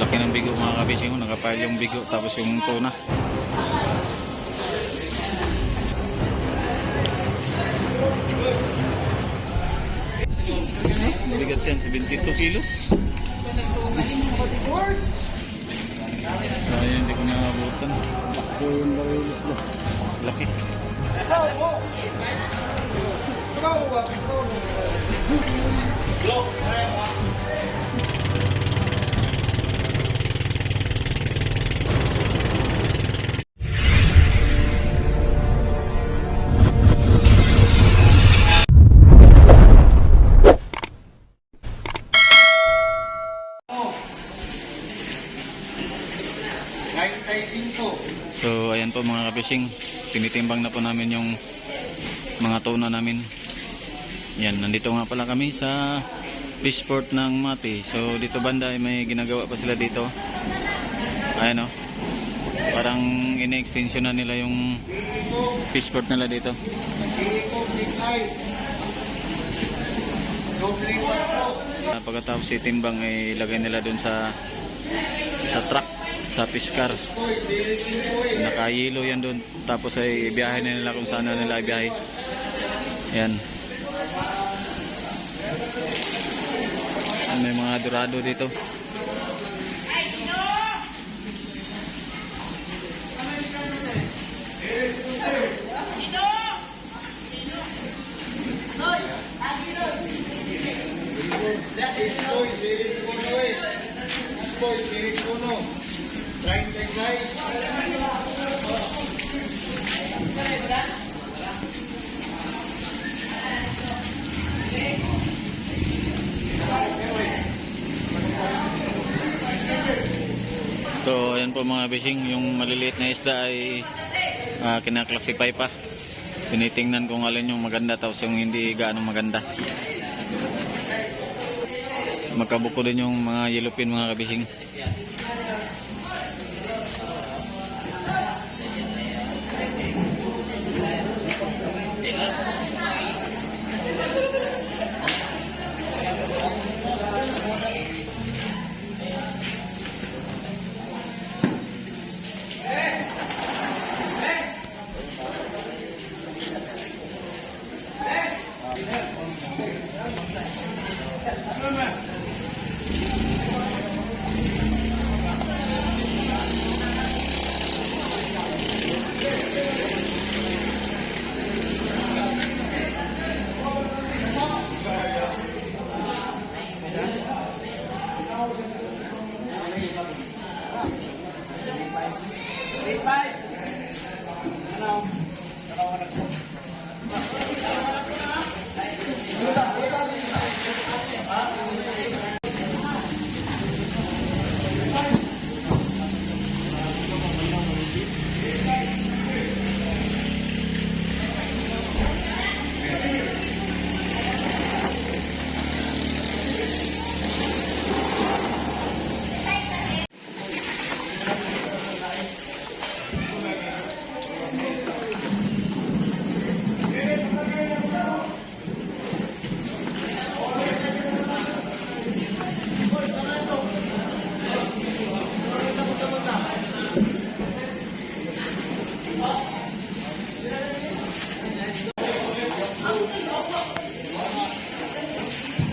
Laki ng bigo mga kabising, nakapile yung bigo tapos yung tuna. Bigat yan, 72 kilos. Sayang hindi ko naabutan. Laki. So ayan po mga kabising, tinitimbang na po namin yung mga tuna namin. Yan, nandito nga pala kami sa fishport ng Mati. So dito banda ay may ginagawa pa sila dito. Ayan o, parang ine-extension na nila yung fishport nila dito. Pagkatapos itimbang ay ilagay nila dun sa truck, sa fish car. Nakahilo yan doon. Tapos ay ibiyahe na nila kung saan na nila ibiyahe. Yan. May mga dorado dito. So ayan po mga fishing, yung maliliit na isda ay kinaklasify pa. Tinitingnan kung alin yung maganda tapos yung hindi gaano maganda. Magkabuko din yung mga yellowfin mga kabising.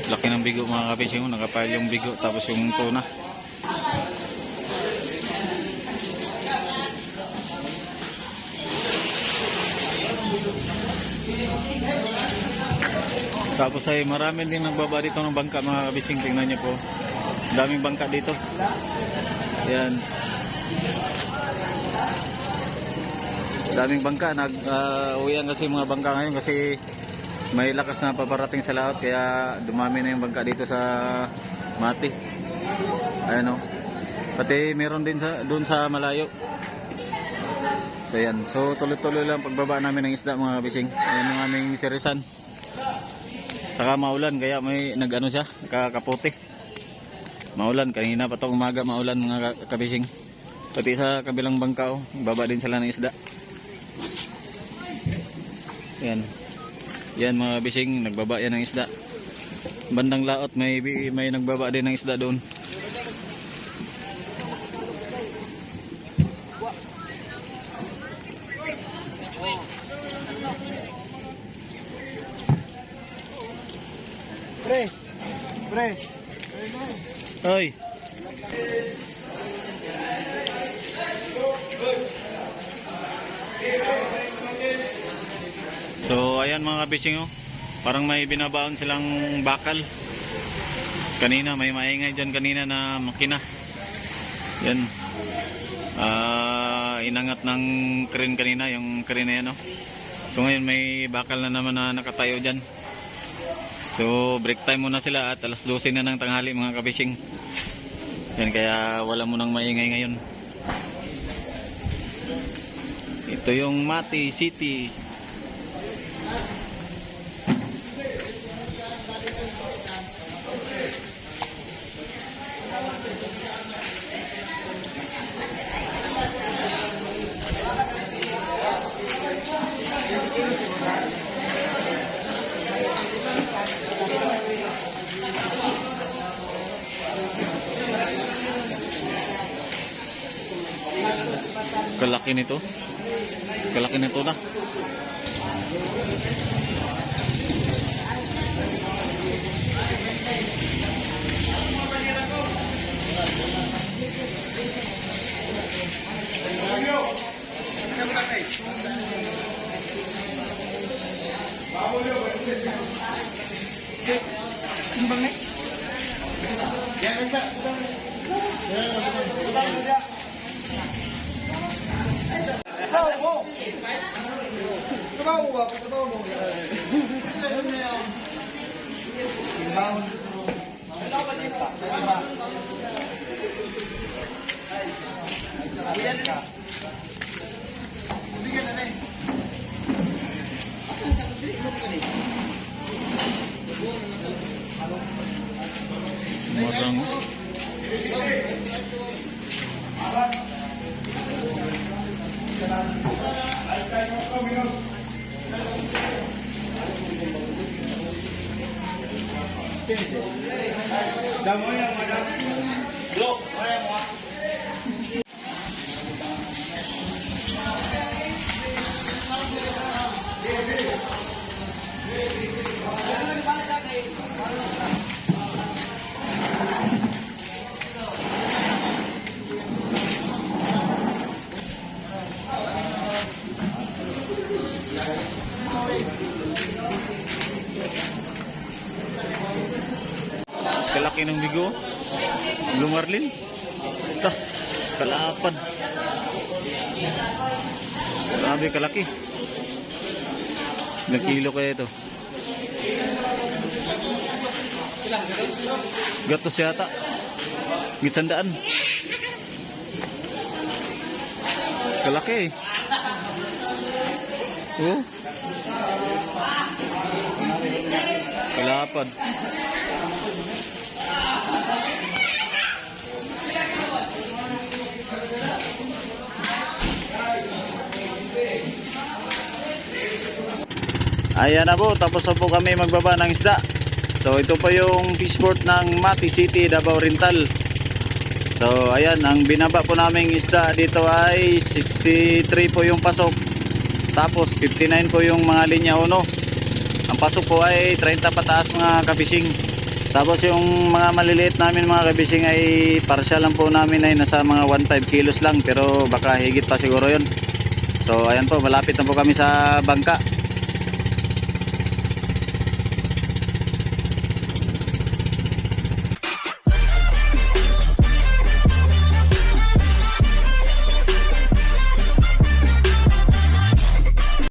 Laki ng bigo mga kabising, nakapile yung bigo tapos yung tuna. Tapos ay marami din nagbaba dito ng bangka mga kabising, tingnan niyo po. Daming bangka dito. Ayan. Daming bangka, nag-uwian kasi mga bangka ngayon kasi may lakas na paparating sa laot, kaya dumami na yung bangka dito sa Mati. Ayan o. Pati meron din doon sa malayo. So yan. So tuloy-tuloy lang pagbaba namin ng isda mga kabising. Ayan yung aming sirisan. Saka maulan kaya may nag-ano siya, kakaputi. Maulan, kanina pa itong umaga maulan mga kabising. Pati sa kabilang bangka o, baba din sila ng isda. Yan. Yan mga bising, nagbaba yan ng isda. Bandang laot may nagbaba din ng isda doon. Pre. Oy. So ayan mga kabising oh. Parang may binabaon silang bakal. Kanina may maingay dyan kanina na makina. Yan. Inangat ng crane kanina, yung crane na yan oh. So ngayon may bakal na naman na nakatayo dyan. So break time muna sila at alas 12 na ng tanghali mga kabising. Yan kaya wala mo nang maingay ngayon. Ito yung Mati City. Kalaki nito. Kalaki nito na. Marang. Damo yan, madam. Bro, kaya mo. Kalaki ng bigo. Blue marlin. Ito. Kalapad. Grabe kalaki. Ilang kilo kaya ito? Gatos yata. Gitsandaan. Kalaki eh. Oh. Kalapad. Ayan na po, tapos na po kami magbaba ng isda. So ito po yung fishport ng Mati City, Davao Oriental. So ayan, ang binaba po naming isda dito ay 63 po yung pasok. Tapos 59 po yung mga linya uno. Ang pasok po ay 30 pataas mga kabising. Tapos yung mga maliliit namin mga kabising ay partial lang po namin ay nasa mga 1.5 kilos lang. Pero baka higit pa siguro yun. So ayan po, malapit na po kami sa bangka.